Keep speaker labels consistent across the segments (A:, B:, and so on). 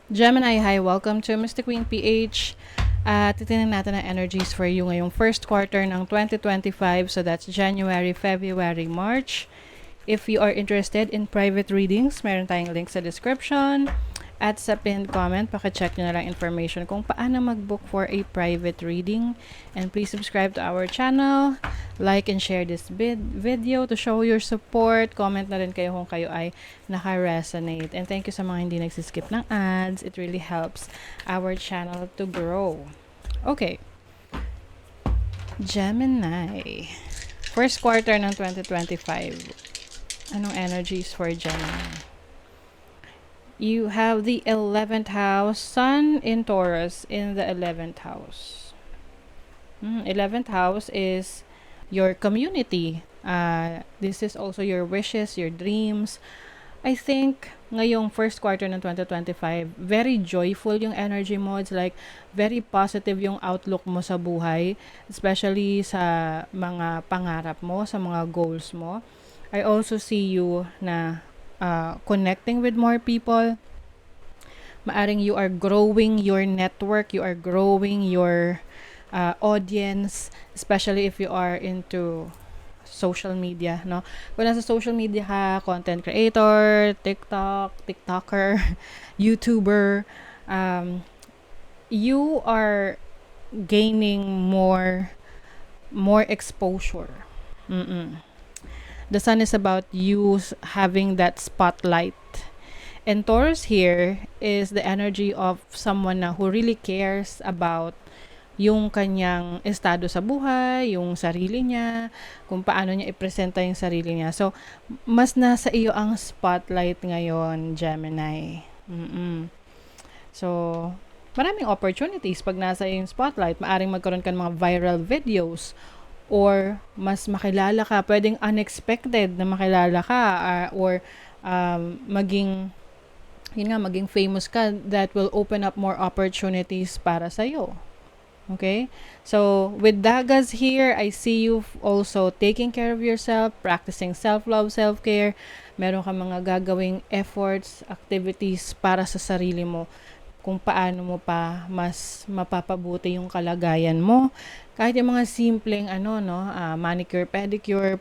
A: Gemini, hi, welcome to Mystic Queen PH. Titingnan natin ang energies for you ngayong first quarter ng 2025. So that's January, February, March. If you are interested in private readings, meron tayong link sa description. At sa pinned comment, pakicheck nyo na lang information kung paano mag-book for a private reading. And please subscribe to our channel, like and share this video to show your support. Comment na rin kayo kung kayo ay naka-resonate. And thank you sa mga hindi nagsiskip ng ads. It really helps our channel to grow. Okay. Gemini. First quarter ng 2025. Anong energies for Gemini? You have the 11th house, Sun in Taurus in the 11th house. 11th house is your community. This is also your wishes, your dreams. I think ngayong first quarter ng 2025, very joyful yung energy mo. It's like very positive yung outlook mo sa buhay, especially sa mga pangarap mo, sa mga goals mo. I also see you na connecting with more people. Maaring you are growing your network, you are growing your audience, especially if you are into social media, no? Kung nasa social media ka, content creator, TikToker, YouTuber, you are gaining more exposure. The sun is about you having that spotlight. And Taurus here is the energy of someone na who really cares about yung kanyang estado sa buhay, yung sarili niya, kung paano niya ipresenta yung sarili niya. So, mas nasa iyo ang spotlight ngayon, Gemini. So, maraming opportunities pag nasa iyo yung spotlight. Maaring magkaroon ka ng mga viral videos or mas makilala ka, pwedeng unexpected na makilala ka, or maging famous ka, that will open up more opportunities para sa'yo. Okay? So, with Dagas here, I see you also taking care of yourself, practicing self-love, self-care. Meron ka mga gagawing efforts, activities para sa sarili mo, kung paano mo pa mas mapapabuti yung kalagayan mo. Kahit yung mga simpleng manicure, pedicure,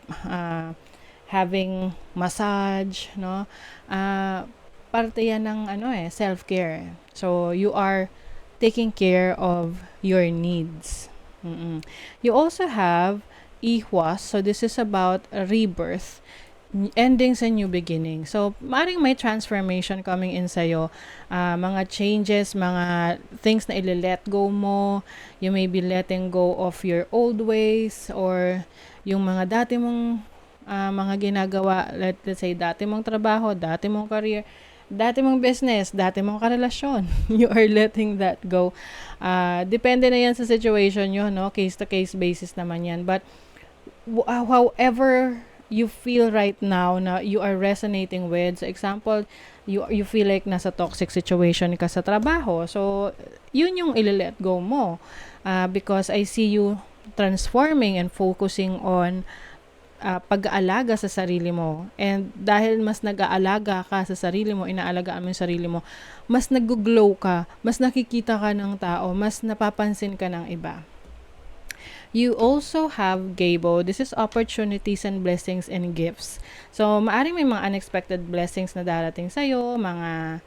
A: having massage, no? Parte yan ng self-care. So you are taking care of your needs. You also have Ihwas. So this is about a rebirth, endings and new beginning. So, maaaring may transformation coming in sa'yo. Mga changes, mga things na ili-let go mo. You may be letting go of your old ways, or yung mga dati mong mga ginagawa. Let's say, dati mong trabaho, dati mong career, dati mong business, dati mong karelasyon. You are letting that go. Depende na yan sa situation nyo, no? Case-to-case basis naman yan. But, however you feel right now na you are resonating with. So, example, you feel like nasa toxic situation ka sa trabaho. So, yun yung ile-let go mo. Because I see you transforming and focusing on pag-aalaga sa sarili mo. And dahil mas nag-aalaga ka sa sarili mo, inaalagaan mo yung sarili mo, mas nag-glow ka, mas nakikita ka ng tao, mas napapansin ka ng iba. You also have Gabo. This is opportunities and blessings and gifts. So, maaring may mga unexpected blessings na darating sa'yo, mga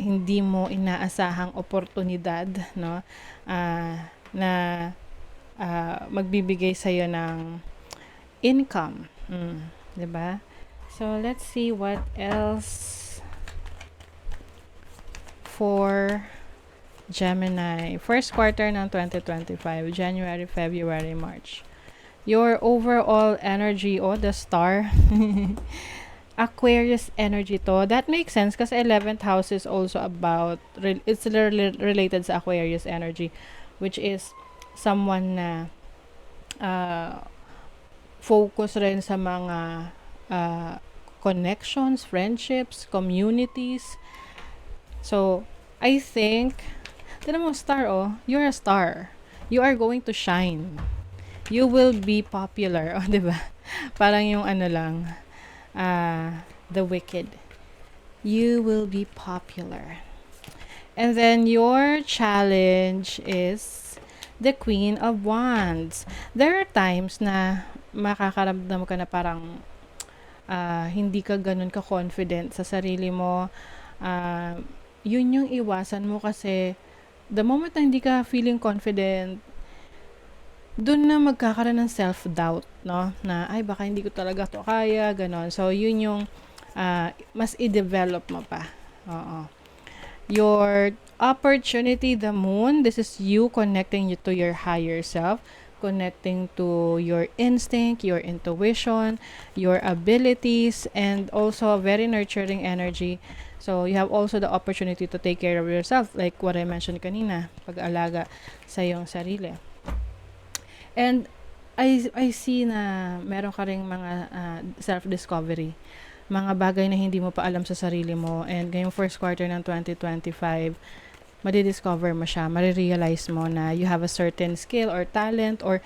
A: hindi mo inaasahang oportunidad, no? Na magbibigay sa'yo ng income. Diba? So, let's see what else for Gemini. First quarter ng 2025, January, February, March. Your overall energy, the star. Aquarius energy to. That makes sense kasi 11th house is also about, it's related sa Aquarius energy, which is someone na focus rin sa mga connections, friendships, communities. So, I think, tinan mo, star, you're a star. You are going to shine. You will be popular. Diba? Parang yung The Wicked. You will be popular. And then your challenge is the Queen of Wands. There are times na makakaramdam ka na parang hindi ka ganun ka-confident sa sarili mo. Ah, Yun yung iwasan mo kasi the moment na hindi ka feeling confident, dun na magkakaroon ng self-doubt, no? Na, ay, baka hindi ko talaga to kaya, ganon. So, yun yung mas i-develop mo pa. Oo. Your opportunity, the moon, this is you connecting you to your higher self, connecting to your instinct, your intuition, your abilities, and also a very nurturing energy. So, you have also the opportunity to take care of yourself, like what I mentioned kanina, pag-alaga sa iyong sarili. And I see na meron ka ring mga self-discovery, mga bagay na hindi mo pa alam sa sarili mo, and ngayong first quarter ng 2025, madidiscover mo siya, marirealize mo na you have a certain skill or talent or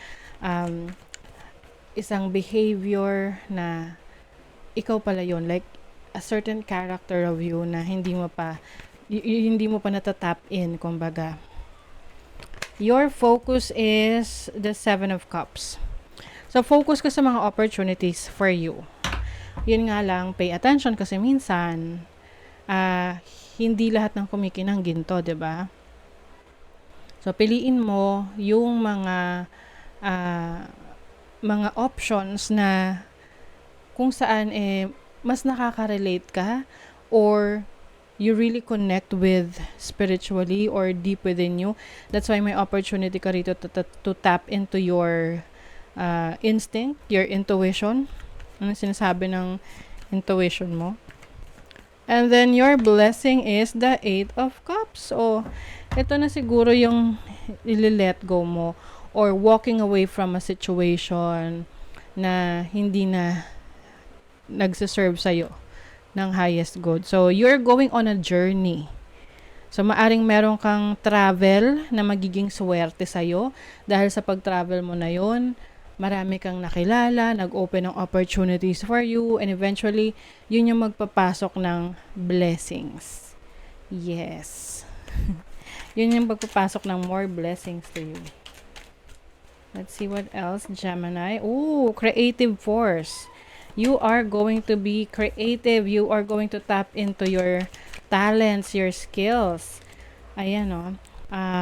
A: isang behavior na ikaw pala yun, like a certain character of you na hindi mo pa natatap in, kumbaga. Your focus is the Seven of Cups. So, focus ka sa mga opportunities for you. Yun nga lang, pay attention kasi minsan, hindi lahat ng kumikinang ginto, 'di ba? So, piliin mo yung mga options na kung saan mas nakaka-relate ka or you really connect with spiritually or deep within you. That's why may opportunity ka rito to tap into your instinct, your intuition. Ano sinasabi ng intuition mo? And then your blessing is the Eight of Cups. So, ito na siguro yung ili-let go mo or walking away from a situation na hindi na nagsiserve sa'yo ng highest good. So, you're going on a journey. So, maaring meron kang travel na magiging swerte sa'yo dahil sa pag-travel mo na yon, marami kang nakilala, nag-open ng opportunities for you, and eventually, yun yung magpapasok ng blessings. Yes. Yun yung magpapasok ng more blessings to you. Let's see what else, Gemini. Ooh, creative force. You are going to be creative. You are going to tap into your talents, your skills. Ayan, no?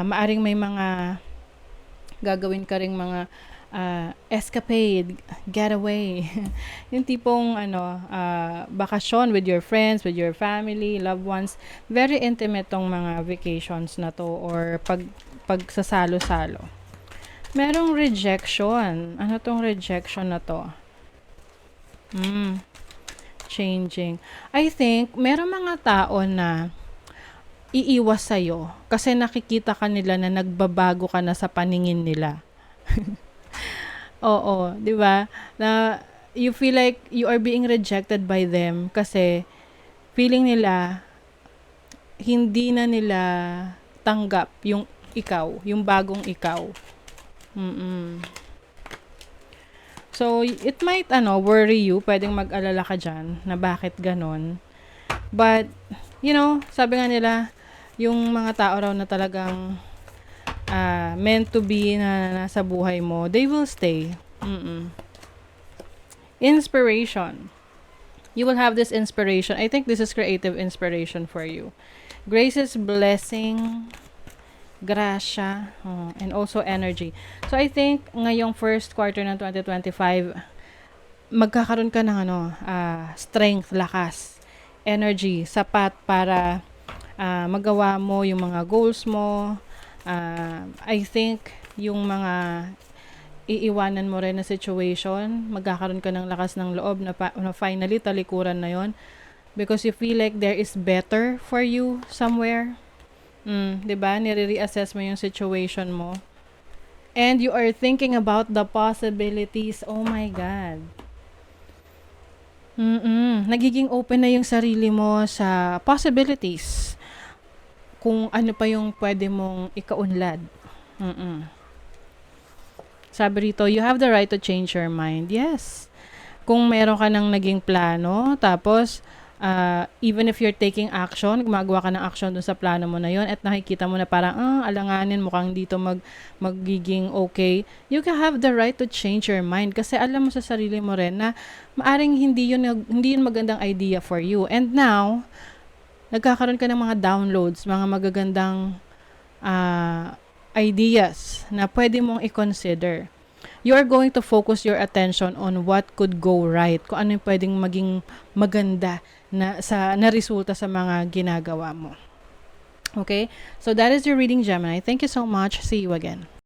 A: Maaring may mga gagawin ka ring mga escapade, getaway. Yung tipong bakasyon with your friends, with your family, loved ones. Very intimate tong mga vacations na to or pagsasalo-salo. Merong rejection. Ano tong rejection na to? Changing. I think meron mga tao na iiwas sa'yo kasi nakikita ka nila na nagbabago ka na sa paningin nila. Oo, 'di ba? Na you feel like you are being rejected by them kasi feeling nila hindi na nila tanggap yung ikaw, yung bagong ikaw. So, it might worry you, pwedeng mag-alala ka dyan na bakit ganon. But, sabi nga nila, yung mga tao raw na talagang meant to be na nasa buhay mo, they will stay. Inspiration. You will have this inspiration. I think this is creative inspiration for you. Grace's blessing, grasya, and also energy. So, I think, ngayong first quarter ng 2025, magkakaroon ka ng strength, lakas, energy, sapat para magawa mo yung mga goals mo. I think, yung mga iiwanan mo rin na situation, magkakaroon ka ng lakas ng loob na finally talikuran na yon because you feel like there is better for you somewhere. 'Di ba? Nire-reassess mo yung situation mo. And you are thinking about the possibilities. Oh my God. Nagiging open na yung sarili mo sa possibilities. Kung ano pa yung pwede mong ikaunlad. Sabi rito, you have the right to change your mind. Yes. Kung meron ka ng naging plano, tapos Even if you're taking action, gumagawa ka ng action dun sa plano mo na yon at nakikita mo na parang, alanganin, mukhang dito magiging okay, you can have the right to change your mind kasi alam mo sa sarili mo rin na maaring hindi yun magandang idea for you. And now, nagkakaroon ka ng mga downloads, mga magagandang ideas na pwede mong i-consider. You are going to focus your attention on what could go right, kung ano yung pwedeng maging maganda na resulta sa mga ginagawa mo. Okay? So that is your reading, Gemini. Thank you so much. See you again.